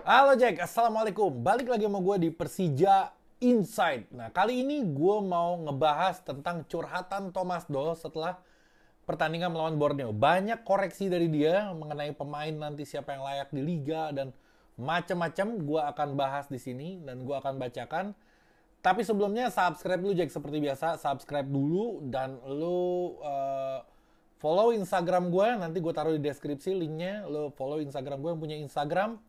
Halo Jack, Assalamualaikum. Balik lagi sama gue di Persija Insight. Nah, kali ini gue mau ngebahas tentang curhatan Thomas Doll setelah pertandingan melawan Borneo. Banyak koreksi dari dia mengenai pemain nanti siapa yang layak di liga dan macam-macam gue akan bahas di sini dan gue akan bacakan. Tapi sebelumnya subscribe dulu Jack, seperti biasa subscribe dulu dan lu follow Instagram gue, nanti gue taruh di deskripsi linknya. Lu follow Instagram gue yang punya Instagram.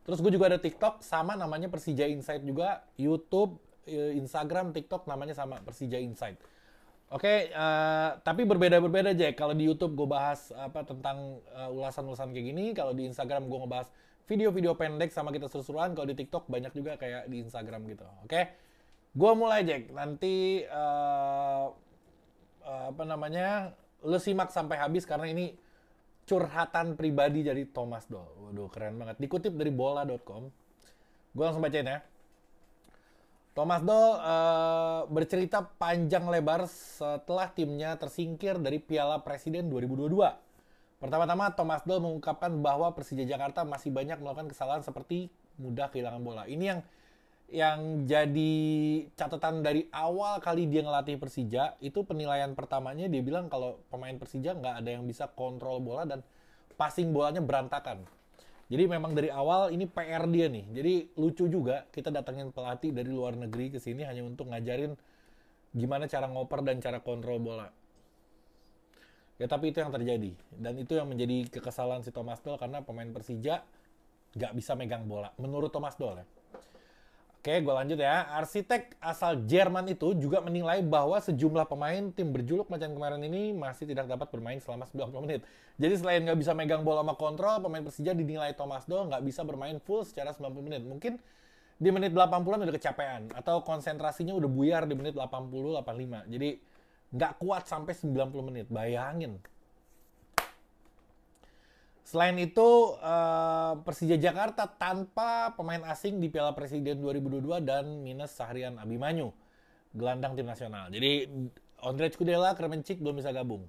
Terus gue juga ada TikTok sama namanya Persija Insight juga, YouTube, Instagram, TikTok namanya sama Persija Insight. Oke, tapi berbeda-berbeda Jack. Kalau di YouTube gue bahas apa tentang ulasan-ulasan kayak gini, kalau di Instagram gue ngebahas video-video pendek sama kita seru-seruan, kalau di TikTok banyak juga kayak di Instagram gitu. Oke, gue mulai Jack. Nanti apa namanya, lu simak sampai habis karena ini curhatan pribadi dari Thomas Doll. Waduh, keren banget. Dikutip dari bola.com. Gue langsung bacain ya. Thomas Doll bercerita panjang lebar setelah timnya tersingkir dari Piala Presiden 2022. Pertama-tama, Thomas Doll mengungkapkan bahwa Persija Jakarta masih banyak melakukan kesalahan seperti mudah kehilangan bola. Ini yang jadi catatan dari awal kali dia ngelatih Persija. Itu penilaian pertamanya dia bilang kalau pemain Persija nggak ada yang bisa kontrol bola dan passing bolanya berantakan. Jadi memang dari awal ini PR dia nih. Jadi lucu juga kita datangin pelatih dari luar negeri ke sini hanya untuk ngajarin gimana cara ngoper dan cara kontrol bola. Ya tapi itu yang terjadi dan itu yang menjadi kekesalan si Thomas Doll karena pemain Persija nggak bisa megang bola menurut Thomas Doll ya. Oke, gue lanjut ya. Arsitek asal Jerman itu juga menilai bahwa sejumlah pemain tim berjuluk macan kemarin ini masih tidak dapat bermain selama 90 menit. Jadi selain nggak bisa megang bola sama kontrol, pemain Persija dinilai Thomas Doll nggak bisa bermain full secara 90 menit. Mungkin di menit 80-an udah kecapean atau konsentrasinya udah buyar di menit 80-85. Jadi nggak kuat sampai 90 menit. Bayangin. Selain itu, Persija Jakarta tanpa pemain asing di Piala Presiden 2022 dan minus Sahrian Abimanyu, gelandang tim nasional. Jadi Ondrej Kudela, Kremencik belum bisa gabung.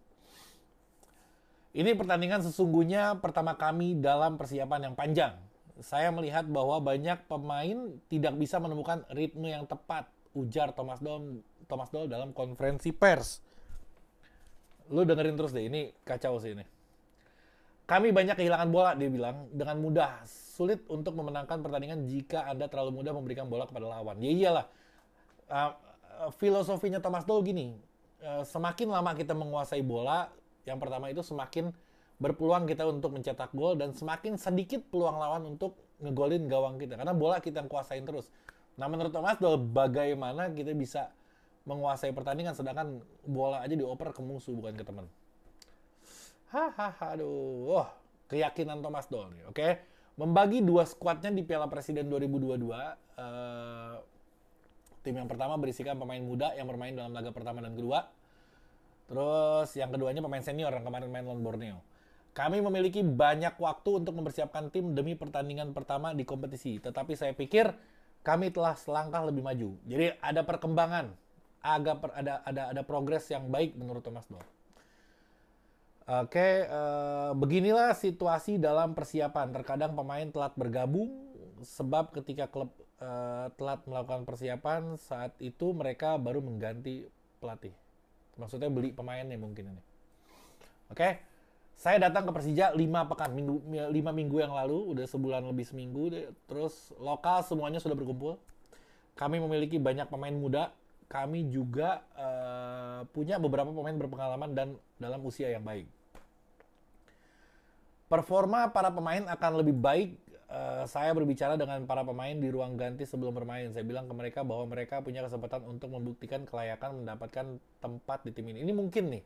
Ini pertandingan sesungguhnya pertama kami dalam persiapan yang panjang. Saya melihat bahwa banyak pemain tidak bisa menemukan ritme yang tepat, ujar Thomas Doll dalam konferensi pers. Lu dengerin terus deh, ini kacau sih ini. Kami banyak kehilangan bola, dia bilang, dengan mudah. Sulit untuk memenangkan pertandingan jika Anda terlalu mudah memberikan bola kepada lawan. Ya iyalah, uh, filosofinya Thomas Doll gini, semakin lama kita menguasai bola, yang pertama itu semakin berpeluang kita untuk mencetak gol dan semakin sedikit peluang lawan untuk ngegolin gawang kita. Karena bola kita yang kuasain terus. Nah menurut Thomas Doll, bagaimana kita bisa menguasai pertandingan sedangkan bola aja dioper ke musuh bukan ke teman. Hahaha, aduh. Wah, keyakinan Thomas Doll nih, oke? Membagi dua skuadnya di Piala Presiden 2022. Tim yang pertama berisikan pemain muda yang bermain dalam laga pertama dan kedua. Terus yang keduanya pemain senior yang kemarin main lawan Borneo. Kami memiliki banyak waktu untuk mempersiapkan tim demi pertandingan pertama di kompetisi. Tetapi saya pikir kami telah selangkah lebih maju. Jadi ada perkembangan, ada progres yang baik menurut Thomas Doll. Oke, beginilah situasi dalam persiapan. Terkadang pemain telat bergabung sebab ketika klub telat melakukan persiapan, saat itu mereka baru mengganti pelatih. Maksudnya beli pemainnya mungkin ini. Oke, saya datang ke Persija 5 minggu yang lalu, udah sebulan lebih seminggu. Terus lokal semuanya sudah berkumpul. Kami memiliki banyak pemain muda. Kami juga punya beberapa pemain berpengalaman dan dalam usia yang baik. Performa para pemain akan lebih baik. Saya berbicara dengan para pemain di ruang ganti sebelum bermain. Saya bilang ke mereka bahwa mereka punya kesempatan untuk membuktikan kelayakan mendapatkan tempat di tim ini. Ini mungkin nih,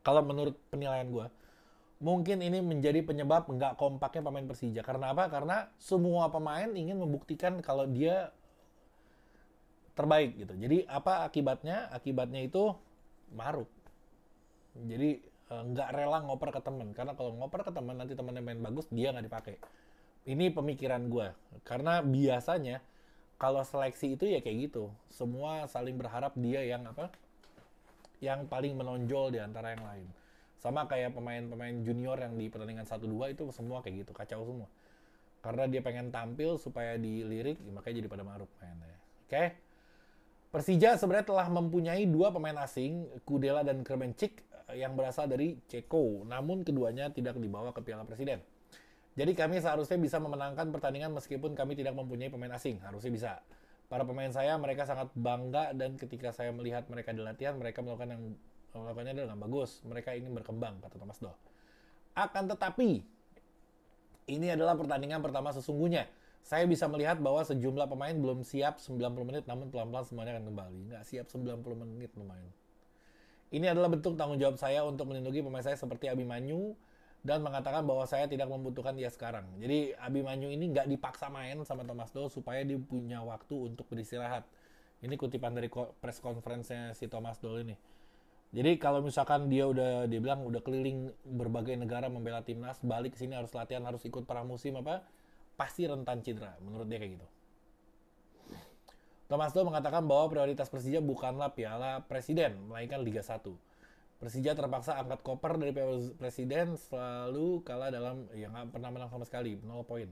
kalau menurut penilaian gue, mungkin ini menjadi penyebab nggak kompaknya pemain Persija. Karena apa? Karena semua pemain ingin membuktikan kalau dia terbaik gitu. Jadi apa akibatnya? Akibatnya itu maruk. Jadi nggak rela ngoper ke temen, karena kalau ngoper ke temen nanti temennya main bagus dia nggak dipakai. Ini pemikiran gue karena biasanya kalau seleksi itu ya kayak gitu, semua saling berharap dia yang apa, yang paling menonjol di antara yang lain. Sama kayak pemain-pemain junior yang di pertandingan 1-2 itu semua kayak gitu, kacau semua. Karena dia pengen tampil supaya dilirik, makanya jadi pada maruk mainnya. Oke. Persija sebenarnya telah mempunyai 2 pemain asing, Kudela dan Kremencik, yang berasal dari Ceko. Namun keduanya tidak dibawa ke Piala Presiden. Jadi kami seharusnya bisa memenangkan pertandingan meskipun kami tidak mempunyai pemain asing. Harusnya bisa. Para pemain saya, mereka sangat bangga dan ketika saya melihat mereka di latihan, mereka melakukannya dengan bagus. Mereka ingin berkembang, kata Thomas Doll. Akan tetapi, ini adalah pertandingan pertama sesungguhnya. Saya bisa melihat bahwa sejumlah pemain belum siap 90 menit, namun pelan-pelan semuanya akan kembali. Nggak siap 90 menit lumayan. Ini adalah bentuk tanggung jawab saya untuk melindungi pemain saya seperti Abimanyu dan mengatakan bahwa saya tidak membutuhkan dia sekarang. Jadi Abimanyu ini nggak dipaksa main sama Thomas Doll supaya dia punya waktu untuk beristirahat. Ini kutipan dari press conference-nya si Thomas Doll ini. Jadi kalau misalkan dia bilang udah keliling berbagai negara membela timnas, balik ke sini harus latihan, harus ikut pramusim pasti rentan cedera. Menurut dia kayak gitu. Thomas Doll mengatakan bahwa prioritas Persija bukanlah Piala Presiden, melainkan Liga 1. Persija terpaksa angkat koper dari Piala Presiden, selalu kalah nggak pernah menang sama sekali, 0 poin.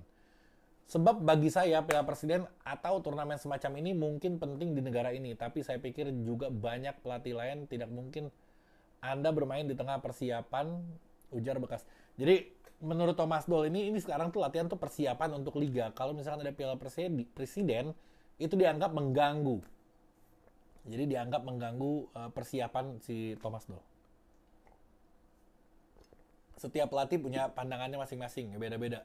Sebab bagi saya Piala Presiden atau turnamen semacam ini mungkin penting di negara ini, tapi saya pikir juga banyak pelatih lain tidak mungkin Anda bermain di tengah persiapan, ujar bekas. Jadi menurut Thomas Doll ini sekarang tuh latihan tuh persiapan untuk liga. Kalau misalkan ada Piala Presiden itu dianggap mengganggu. Jadi dianggap mengganggu persiapan si Thomas Doll. Setiap pelatih punya pandangannya masing-masing, beda-beda.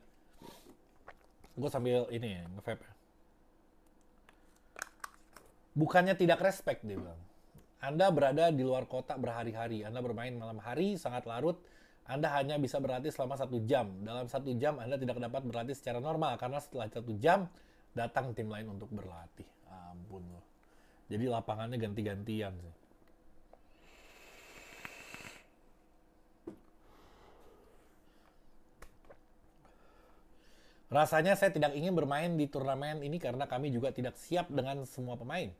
Gue sambil ini nge-vape. Bukannya tidak respect, dia bilang. Anda berada di luar kota berhari-hari. Anda bermain malam hari, sangat larut. Anda hanya bisa berlatih selama 1 jam. Dalam 1 jam Anda tidak dapat berlatih secara normal. Karena setelah 1 jam, datang tim lain untuk berlatih. Ampun loh. Jadi lapangannya ganti-gantian sih. Rasanya saya tidak ingin bermain di turnamen ini karena kami juga tidak siap dengan semua pemain.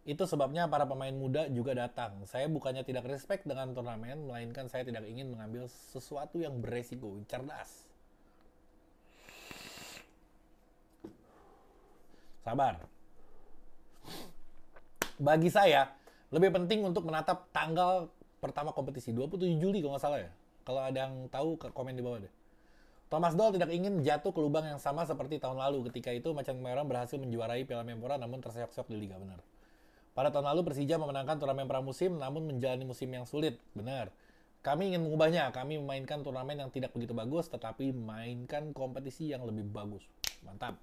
Itu sebabnya para pemain muda juga datang. Saya bukannya tidak respect dengan turnamen, melainkan saya tidak ingin mengambil sesuatu yang beresiko, cerdas. Sabar. Bagi saya, lebih penting untuk menatap tanggal pertama kompetisi, 27 Juli kalau nggak salah ya. Kalau ada yang tahu, komen di bawah deh. Thomas Doll tidak ingin jatuh ke lubang yang sama seperti tahun lalu. Ketika itu, Macan Merah berhasil menjuarai Piala Menpora namun terseok-seok di Liga, benar. Pada tahun lalu, Persija memenangkan turnamen pramusim namun menjalani musim yang sulit, benar. Kami ingin mengubahnya. Kami memainkan turnamen yang tidak begitu bagus, tetapi mainkan kompetisi yang lebih bagus. Mantap.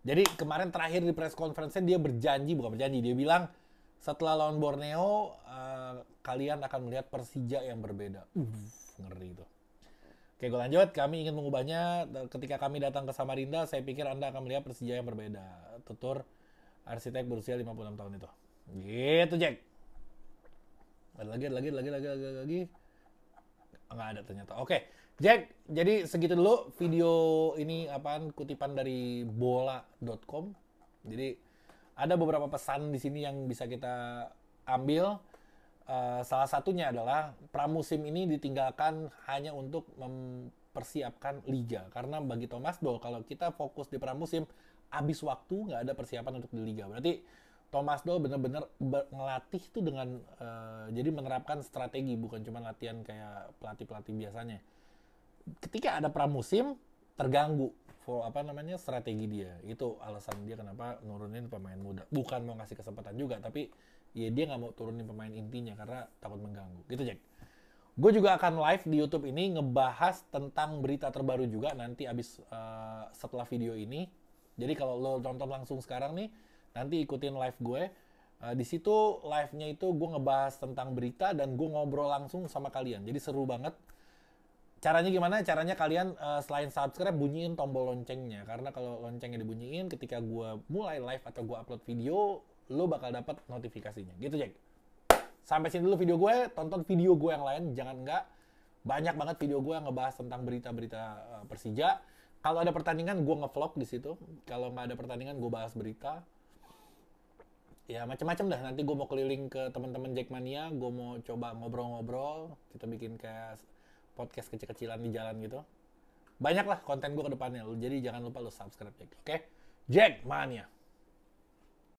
Jadi kemarin terakhir di press conference-nya dia dia bilang setelah lawan Borneo, kalian akan melihat Persija yang berbeda. Ngeri itu. Oke, gue lanjut. Kami ingin mengubahnya. Ketika kami datang ke Samarinda, saya pikir Anda akan melihat Persija yang berbeda. Tutur arsitek berusia 56 tahun itu. Gitu, Jack. Ada lagi. Nggak ada ternyata. Oke, Jack. Jadi segitu dulu video ini kutipan dari bola.com. Jadi ada beberapa pesan di sini yang bisa kita ambil. Salah satunya adalah pramusim ini ditinggalkan hanya untuk mempersiapkan liga. Karena bagi Thomas Doll, kalau kita fokus di pramusim, habis waktu, nggak ada persiapan untuk di liga. Berarti Thomas Doll benar-benar ngelatih itu dengan jadi menerapkan strategi, bukan cuma latihan kayak pelatih-pelatih biasanya. Ketika ada pramusim, terganggu strategi dia. Itu alasan dia kenapa nurunin pemain muda. Bukan mau ngasih kesempatan juga, tapi ya dia nggak mau turunin pemain intinya karena takut mengganggu. Gitu, Jack. Gue juga akan live di YouTube ini ngebahas tentang berita terbaru juga nanti abis setelah video ini. Jadi kalau lo nonton langsung sekarang nih, nanti ikutin live gue. Di situ live-nya itu gue ngebahas tentang berita dan gue ngobrol langsung sama kalian. Jadi seru banget. Caranya gimana? Caranya kalian selain subscribe, bunyiin tombol loncengnya. Karena kalau loncengnya dibunyiin, ketika gue mulai live atau gue upload video, lo bakal dapat notifikasinya. Gitu, Jack. Sampai sini dulu video gue. Tonton video gue yang lain. Jangan enggak. Banyak banget video gue yang ngebahas tentang berita-berita Persija. Kalau ada pertandingan, gue nge-vlog di situ. Kalau nggak ada pertandingan, gue bahas berita. Ya, macam-macam dah. Nanti gue mau keliling ke teman-teman Jackmania. Gue mau coba ngobrol-ngobrol. Kita bikin kayak podcast kecil-kecilan di jalan gitu. banyak lah konten gue ke depannya. Jadi jangan lupa lu subscribe, Jack. Oke? Jack Mania.